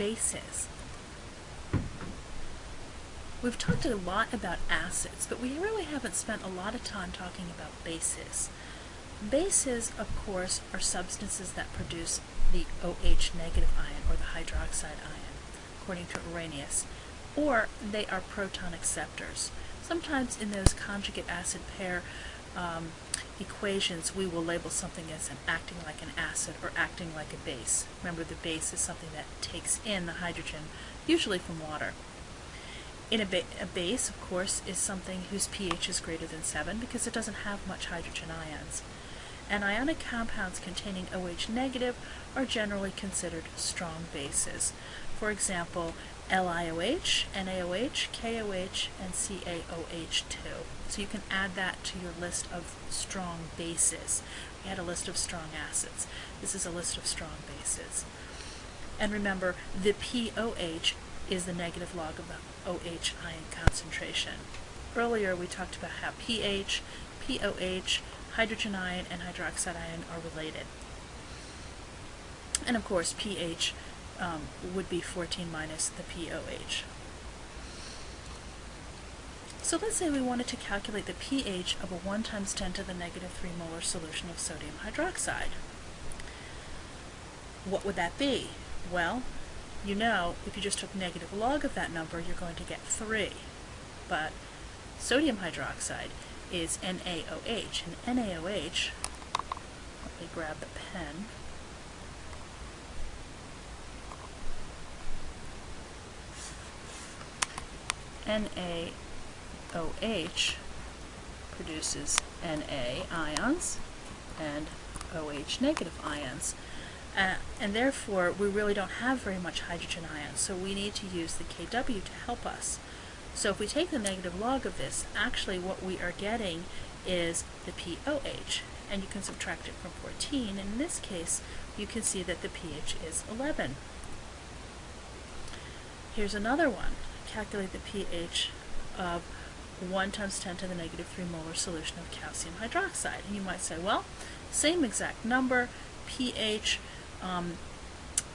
bases. We've talked a lot about acids, but we really haven't spent a lot of time talking about bases. Bases, of course, are substances that produce the OH negative ion, or the hydroxide ion, according to Arrhenius, or they are proton acceptors. Sometimes in those conjugate acid pair equations, we will label something as an acting like an acid or acting like a base. Remember, the base is something that takes in the hydrogen, usually from water. A base, of course, is something whose pH is greater than 7 because it doesn't have much hydrogen ions. And ionic compounds containing OH negative are generally considered strong bases. For example, LiOH, NaOH, KOH, and CaOH2. So you can add that to your list of strong bases. We had a list of strong acids. This is a list of strong bases. And remember, the pOH is the negative log of the OH ion concentration. Earlier we talked about how pH, pOH, hydrogen ion, and hydroxide ion are related. And of course pH would be 14 minus the pOH. So let's say we wanted to calculate the pH of a 1 times 10 to the negative 3 molar solution of sodium hydroxide. What would that be? Well, you know, if you just took negative log of that number, you're going to get 3. But sodium hydroxide is NaOH, and NaOH, let me grab the pen, NaOH produces Na ions and OH negative ions. And therefore, we really don't have very much hydrogen ions, so we need to use the Kw to help us. So if we take the negative log of this, actually what we are getting is the pOH, and you can subtract it from 14, and in this case, you can see that the pH is 11. Here's another one. Calculate the pH of 1 times 10 to the negative 3 molar solution of calcium hydroxide. And you might say, well, same exact number, pH,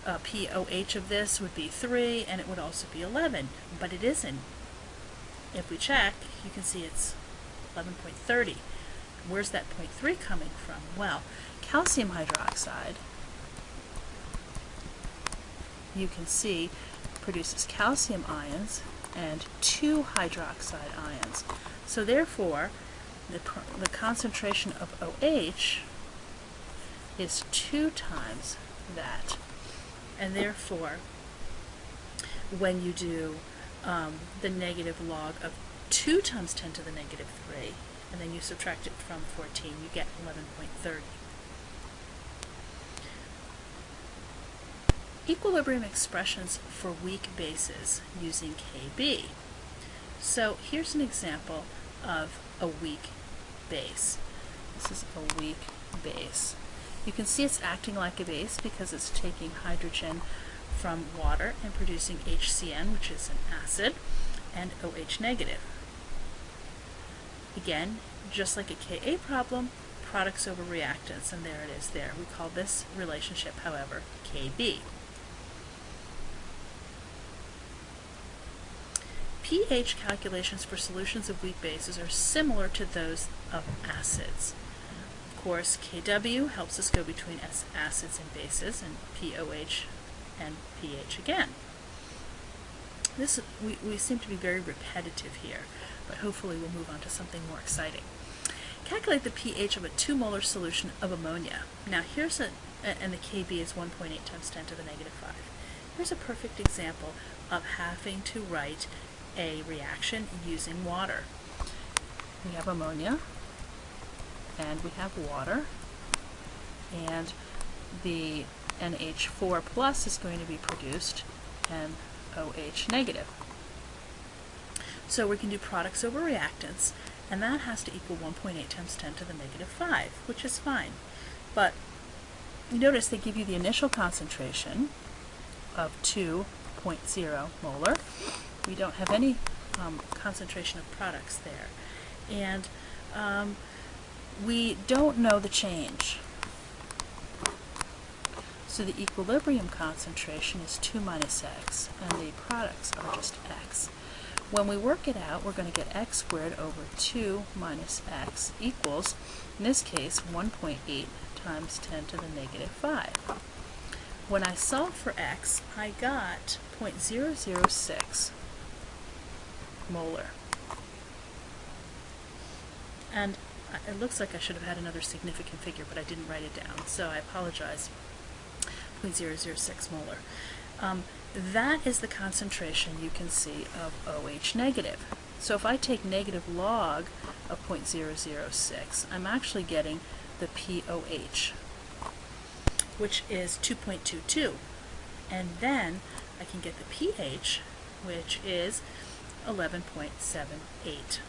pOH of this would be 3, and it would also be 11, but it isn't. If we check, you can see it's 11.30. Where's that 0.3 coming from? Well, calcium hydroxide, you can see, produces calcium ions and 2 hydroxide ions. So therefore, the concentration of OH is 2 times that. And therefore, when you do the negative log of 2 times 10 to the negative 3, and then you subtract it from 14, you get 11.30. Equilibrium expressions for weak bases using Kb. So here's an example of a weak base. This is a weak base. You can see it's acting like a base because it's taking hydrogen from water and producing HCN, which is an acid, and OH negative. Again, just like a Ka problem, products over reactants, and there it is there. We call this relationship, however, Kb. pH calculations for solutions of weak bases are similar to those of acids. Of course, Kw helps us go between acids and bases, and pOH and pH again. We seem to be very repetitive here, but hopefully we'll move on to something more exciting. Calculate the pH of a 2 molar solution of ammonia. Now here's and the Kb is 1.8 times 10 to the negative 5. Here's a perfect example of having to write a reaction using water. We have ammonia, and we have water, and the NH4 plus is going to be produced, and OH negative. So we can do products over reactants, and that has to equal 1.8 times 10 to the negative 5, which is fine. But you notice they give you the initial concentration of 2.0 molar. We don't have any concentration of products there. And we don't know the change. So the equilibrium concentration is 2 minus x, and the products are just x. When we work it out, we're going to get x squared over 2 minus x equals, in this case, 1.8 times 10 to the negative 5. When I solve for x, I got 0.006 molar. And it looks like I should have had another significant figure, but I didn't write it down, so I apologize. 0.006 molar. That is the concentration you can see of OH negative. So if I take negative log of 0.006, I'm actually getting the POH, which is 2.22. And then I can get the pH, which is 11.78.